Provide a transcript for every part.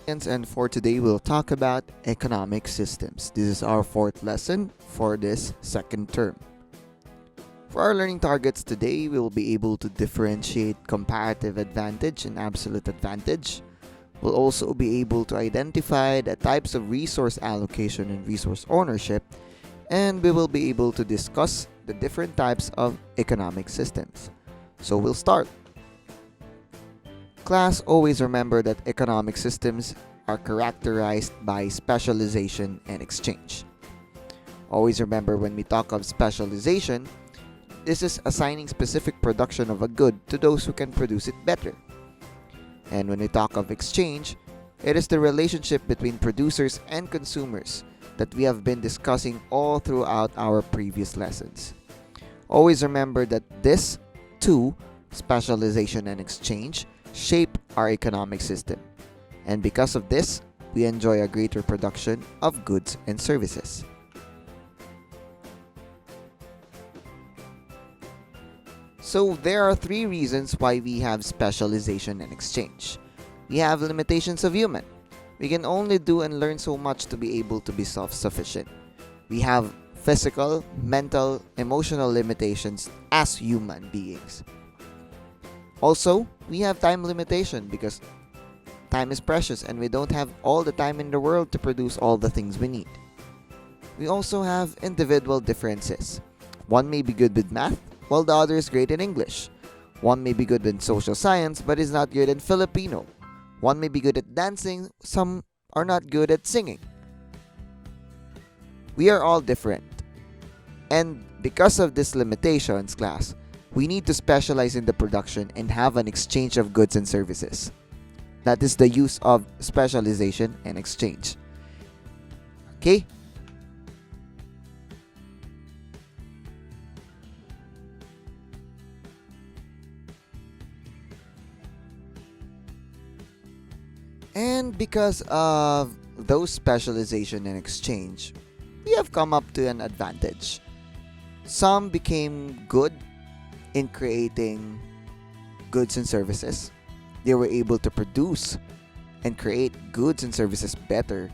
And for today, we'll talk about economic systems. This is our fourth lesson for this second term. For our learning targets today, we will be able to differentiate comparative advantage and absolute advantage. We'll also be able to identify the types of resource allocation and resource ownership, and we will be able to discuss the different types of economic systems. So we'll start. Class, always remember that economic systems are characterized by specialization and exchange. Always remember when we talk of specialization, this is assigning specific production of a good to those who can produce it better. And when we talk of exchange, it is the relationship between producers and consumers that we have been discussing all throughout our previous lessons. Always remember that this two, specialization and exchange, shape our economic system. And because of this, we enjoy a greater production of goods and services. So there are three reasons why we have specialization and exchange. We have limitations of human. We can only do and learn so much to be able to be self-sufficient. We have physical, mental, emotional limitations as human beings. Also, we have time limitation because time is precious and we don't have all the time in the world to produce all the things we need. We also have individual differences. One may be good with math, while the other is great in English. One may be good in social science, but is not good in Filipino. One may be good at dancing, some are not good at singing. We are all different. And because of these limitations, class, we need to specialize in the production and have an exchange of goods and services. That is the use of specialization and exchange. Okay? And because of those specialization and exchange, we have come up to an advantage. Some became good in creating goods and services. They were able to produce and create goods and services better.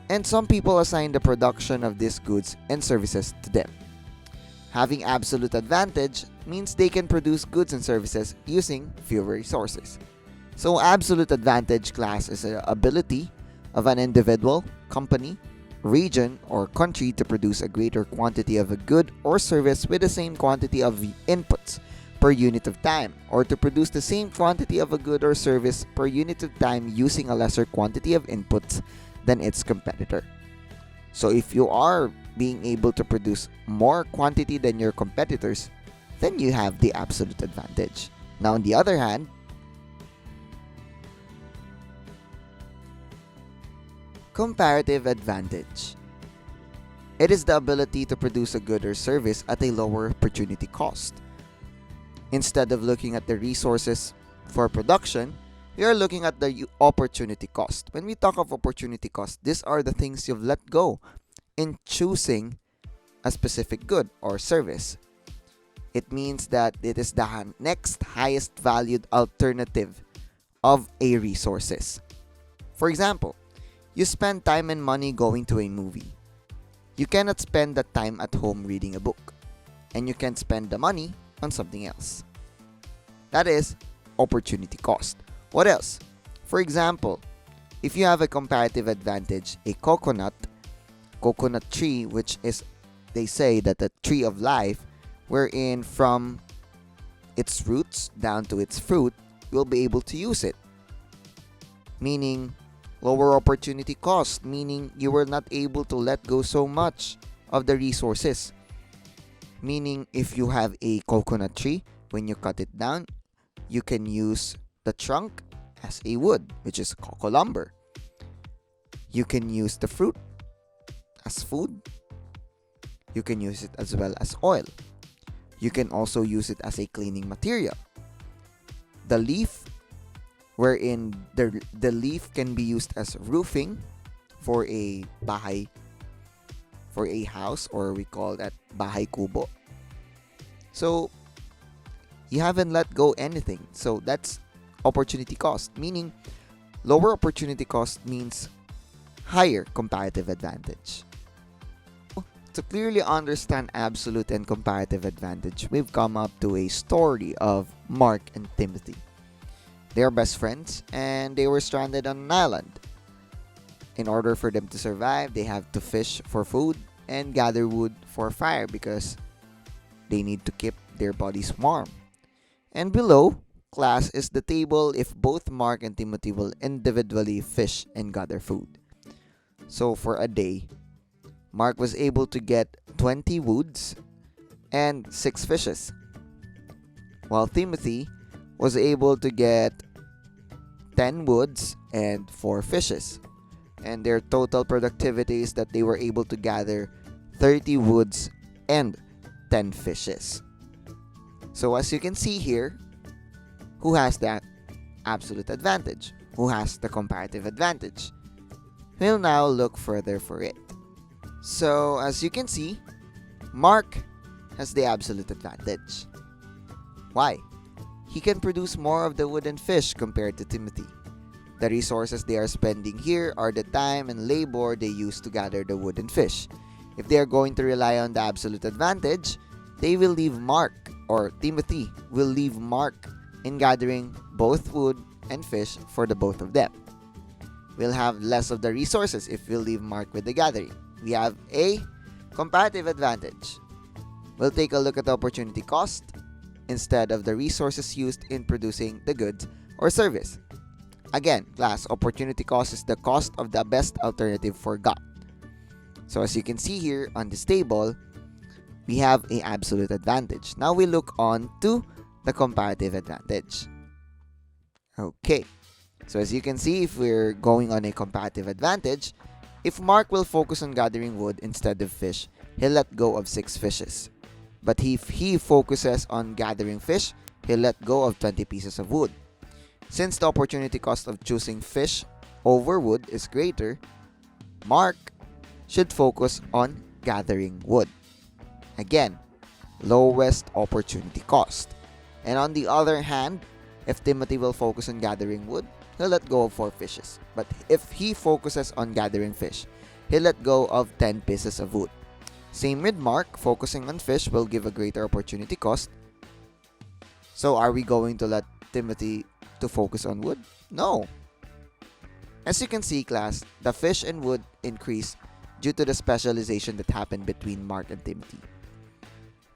And some people assign the production of these goods and services to them. Having absolute advantage means they can produce goods and services using fewer resources. So absolute advantage, class, is the ability of an individual, company, region, or country to produce a greater quantity of a good or service with the same quantity of inputs per unit of time, or to produce the same quantity of a good or service per unit of time using a lesser quantity of inputs than its competitor. So if you are being able to produce more quantity than your competitors, then you have the absolute advantage. Now, on the other hand, comparative advantage. It is the ability to produce a good or service at a lower opportunity cost. Instead of looking at the resources for production, we are looking at the opportunity cost. When we talk of opportunity cost, these are the things you've let go in choosing a specific good or service. It means that it is the next highest valued alternative of a resources. For example, you spend time and money going to a movie. You cannot spend that time at home reading a book. And you can spend the money on something else. That is opportunity cost. What else? For example, if you have a comparative advantage, a coconut tree, which is, they say that the tree of life, wherein from its roots down to its fruit, you'll be able to use it. Meaning, lower opportunity cost, meaning you were not able to let go so much of the resources. Meaning, if you have a coconut tree, when you cut it down, you can use the trunk as a wood, which is cocoa lumber. You can use the fruit as food. You can use it as well as oil. You can also use it as a cleaning material. The leaf, wherein the leaf can be used as roofing for a bahay, for a house, or we call that bahay kubo. So you haven't let go anything. So that's opportunity cost, meaning lower opportunity cost means higher comparative advantage. To clearly understand absolute and comparative advantage, we've come up to a story of Mark and Timothy. They are best friends and they were stranded on an island. In order for them to survive, they have to fish for food and gather wood for fire because they need to keep their bodies warm. And below, class, is the table if both Mark and Timothy will individually fish and gather food. So for a day, Mark was able to get 20 woods and 6 fishes, while Timothy was able to get 10 woods and 4 fishes. And their total productivity is that they were able to gather 30 woods and 10 fishes. So as you can see here, who has the absolute advantage? Who has the comparative advantage? We'll now look further for it. So as you can see, Mark has the absolute advantage. Why? He can produce more of the wood and fish compared to Timothy. The resources they are spending here are the time and labor they use to gather the wood and fish. If they are going to rely on the absolute advantage, they will leave Mark, or Timothy will leave Mark in gathering both wood and fish for the both of them. We'll have less of the resources if we'll leave Mark with the gathering. We have a comparative advantage. We'll take a look at the opportunity cost instead of the resources used in producing the goods or service. Again, class, opportunity cost is the cost of the best alternative forgot. So as you can see here on this table, we have an absolute advantage. Now we look on to the comparative advantage. Okay, so as you can see, if we're going on a comparative advantage, if Mark will focus on gathering wood instead of fish, he'll let go of 6 fishes. But if he focuses on gathering fish, he'll let go of 20 pieces of wood. Since the opportunity cost of choosing fish over wood is greater, Mark should focus on gathering wood. Again, lowest opportunity cost. And on the other hand, if Timothy will focus on gathering wood, he'll let go of 4 fishes. But if he focuses on gathering fish, he'll let go of 10 pieces of wood. Same with Mark, focusing on fish will give a greater opportunity cost. So are we going to let Timothy to focus on wood? No. As you can see, class, the fish and wood increase due to the specialization that happened between Mark and Timothy.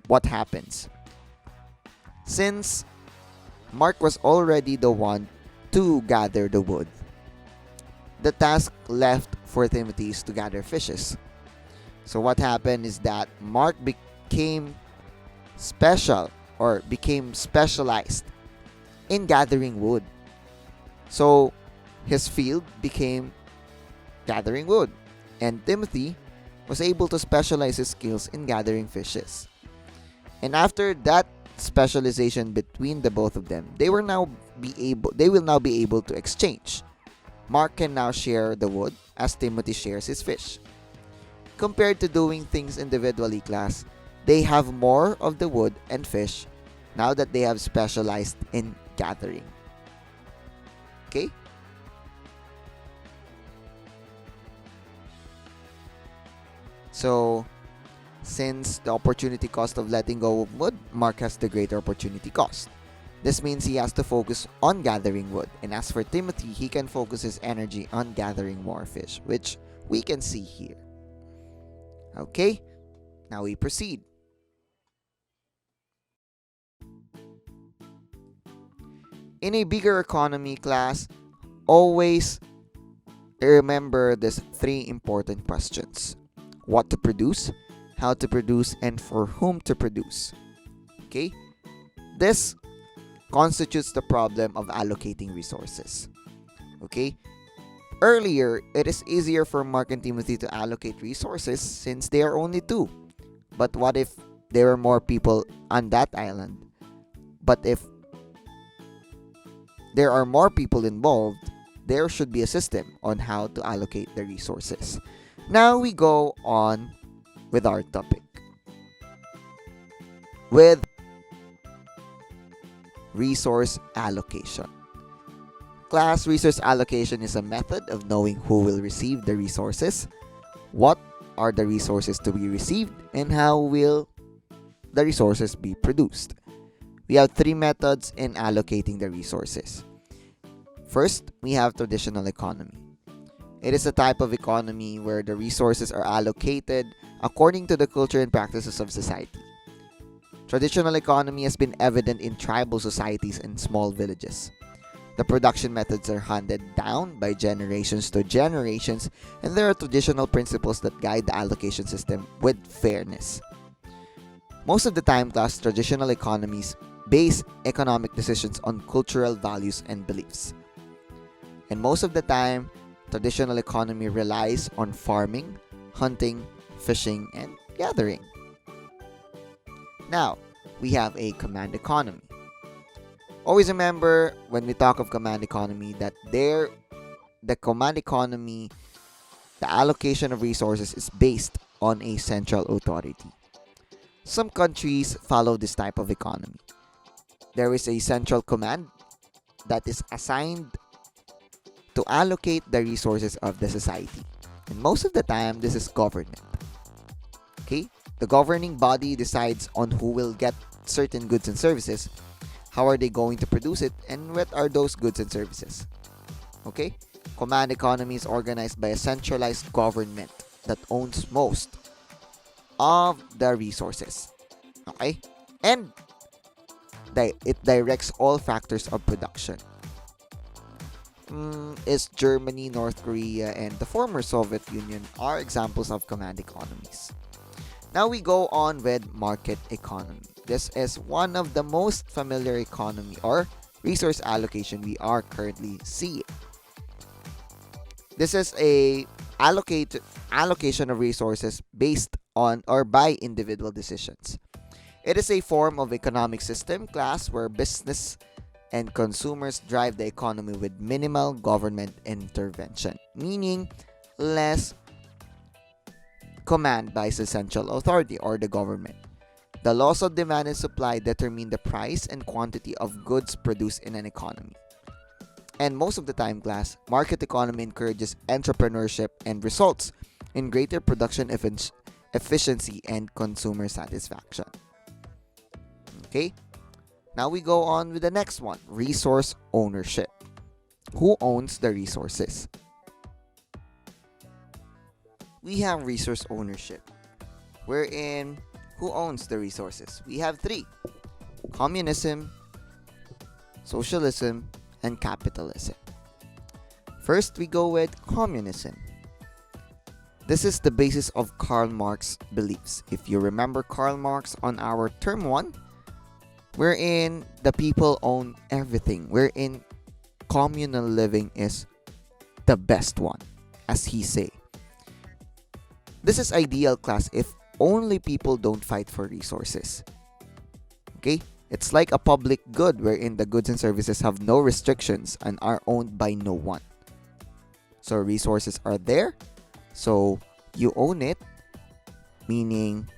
What happens? Since Mark was already the one to gather the wood, the task left for Timothy is to gather fishes. So what happened is that Mark became specialized in gathering wood. So his field became gathering wood, and Timothy was able to specialize his skills in gathering fishes. And after that specialization between the both of them, they will now be able to exchange. Mark can now share the wood as Timothy shares his fish. Compared to doing things individually, class, they have more of the wood and fish now that they have specialized in gathering. Okay? So, since the opportunity cost of letting go of wood, Mark has the greater opportunity cost. This means he has to focus on gathering wood. And as for Timothy, he can focus his energy on gathering more fish, which we can see here. Okay, now we proceed. In a bigger economy, class, always remember these 3 important questions: what to produce, how to produce, and for whom to produce. Okay? This constitutes the problem of allocating resources. Okay? Earlier, it is easier for Mark and Timothy to allocate resources since they are only 2. But what if there are more people on that island? But if there are more people involved, there should be a system on how to allocate the resources. Now we go on with our topic, with resource allocation. Class resource allocation is a method of knowing who will receive the resources, what are the resources to be received, and how will the resources be produced. We have three methods in allocating the resources. First, we have traditional economy. It is a type of economy where the resources are allocated according to the culture and practices of society. Traditional economy has been evident in tribal societies and small villages. The production methods are handed down by generations to generations, and there are traditional principles that guide the allocation system with fairness. Most of the time, thus, traditional economies base economic decisions on cultural values and beliefs. And most of the time, traditional economy relies on farming, hunting, fishing, and gathering. Now, we have a command economy. Always remember when we talk of command economy that the command economy, the allocation of resources is based on a central authority. Some countries follow this type of economy. There is a central command that is assigned to allocate the resources of the society. And most of the time, this is government. Okay? The governing body decides on who will get certain goods and services, how are they going to produce it, and what are those goods and services. Okay? Command economy is organized by a centralized government that owns most of the resources. Okay? And it directs all factors of production. Is Germany, North Korea, and the former Soviet Union are examples of command economies. Now we go on with market economy. This is one of the most familiar economy or resource allocation we are currently seeing. This is a allocation of resources based on or by individual decisions. It is a form of economic system class where business and consumers drive the economy with minimal government intervention, meaning less command by the central authority or the government. The laws of demand and supply determine the price and quantity of goods produced in an economy. And most of the time, class, market economy encourages entrepreneurship and results in greater production efficiency and consumer satisfaction. Okay? Now we go on with the next one, resource ownership. Who owns the resources? We have resource ownership, wherein who owns the resources? We have three: communism, socialism, and capitalism. First, we go with communism. This is the basis of Karl Marx's beliefs. If you remember Karl Marx on our term 1, wherein the people own everything, wherein communal living is the best one, as he say. This is ideal class if only people don't fight for resources. Okay? It's like a public good wherein the goods and services have no restrictions and are owned by no one. So resources are there, so you own it, meaning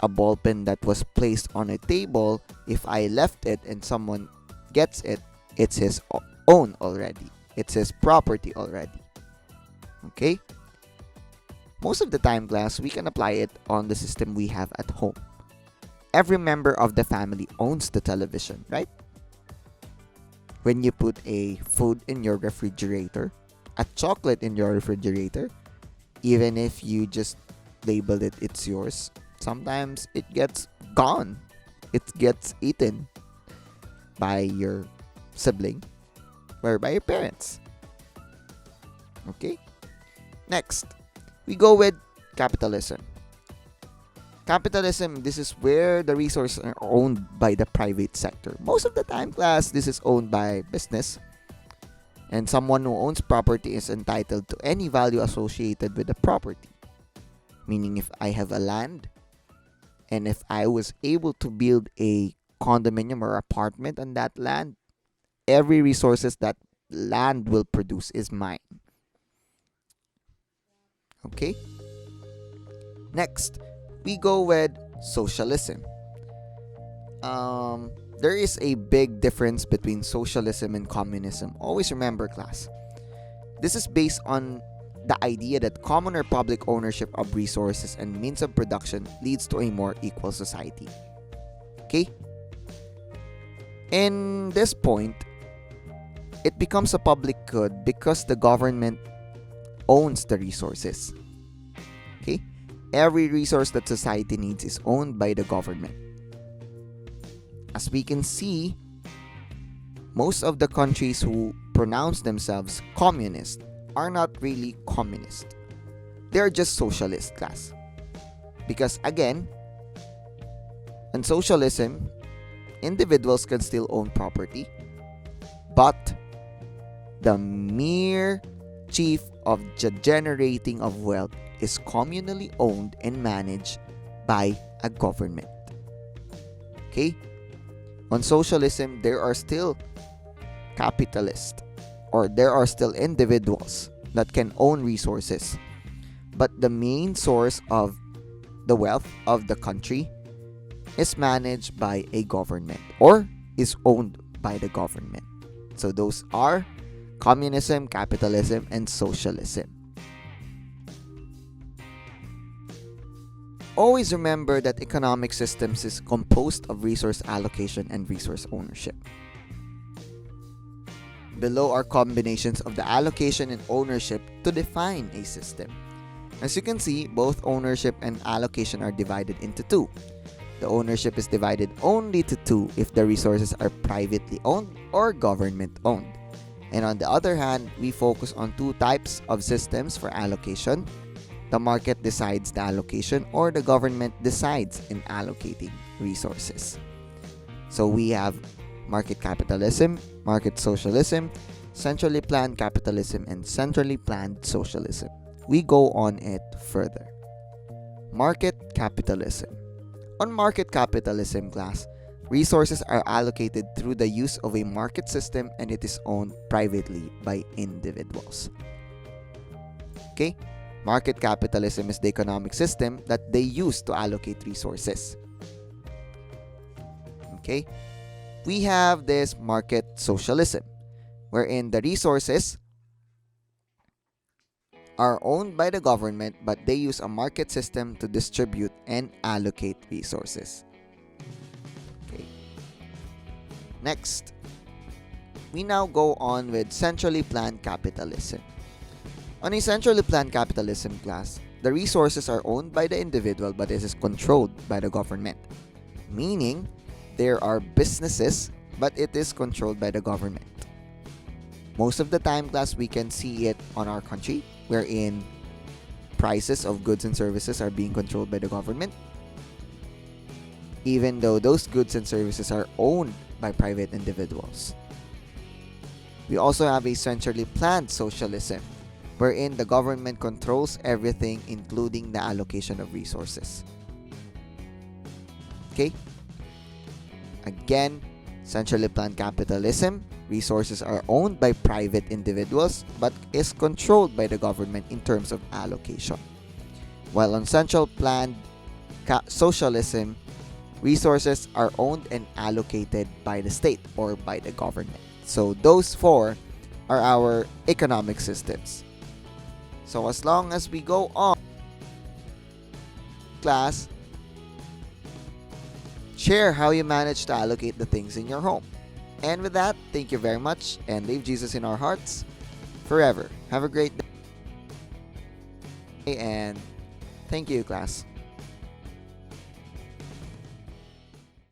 a ball pen that was placed on a table, if I left it and someone gets it, it's his own already. It's his property already. Okay? Most of the time, class, we can apply it on the system we have at home. Every member of the family owns the television, right? When you put a food in your refrigerator, a chocolate in your refrigerator, even if you just label it, it's yours, sometimes it gets gone. It gets eaten by your sibling or by your parents. Okay? Next, we go with capitalism. Capitalism, this is where the resources are owned by the private sector. Most of the time, class, this is owned by business. And someone who owns property is entitled to any value associated with the property. Meaning if I have a land, and if I was able to build a condominium or apartment on that land, every resources that land will produce is mine. Okay? Next, we go with socialism. there is a big difference between socialism and communism. Always remember, class. This is based on the idea that common or public ownership of resources and means of production leads to a more equal society. Okay? In this point, it becomes a public good because the government owns the resources. Okay? Every resource that society needs is owned by the government. As we can see, most of the countries who pronounce themselves communist are not really communist. They are just socialist, class. Because again, in socialism, individuals can still own property, but the mere chief of the generating of wealth is communally owned and managed by a government. Okay? On socialism, there are still capitalists, or there are still individuals that can own resources, but the main source of the wealth of the country is managed by a government or is owned by the government. So those are communism, capitalism, and socialism. Always remember that economic systems is composed of resource allocation and resource ownership. Below are combinations of the allocation and ownership to define a system. As you can see, both ownership and allocation are divided into two. The ownership is divided only to two if the resources are privately owned or government owned. And on the other hand, we focus on two types of systems for allocation. The market decides the allocation, or the government decides in allocating resources. So we have market capitalism, market socialism, centrally planned capitalism, and centrally planned socialism. We go on it further. Market capitalism. On market capitalism, class, resources are allocated through the use of a market system, and it is owned privately by individuals. Okay? Market capitalism is the economic system that they use to allocate resources. Okay? We have this market socialism, wherein the resources are owned by the government, but they use a market system to distribute and allocate resources. Okay. Next, we now go on with centrally planned capitalism. On a centrally planned capitalism, class, the resources are owned by the individual, but it is controlled by the government. Meaning, there are businesses, but it is controlled by the government. Most of the time, class, we can see it on our country, wherein prices of goods and services are being controlled by the government, even though those goods and services are owned by private individuals. We also have a centrally planned socialism, wherein the government controls everything, including the allocation of resources. Okay? Again, centrally planned capitalism, resources are owned by private individuals but is controlled by the government in terms of allocation. While on central planned socialism, resources are owned and allocated by the state or by the government. So those four are our economic systems. So as long as we go on, class, share how you manage to allocate the things in your home. And with that, thank you very much, and leave Jesus in our hearts forever. Have a great day, and thank you, class.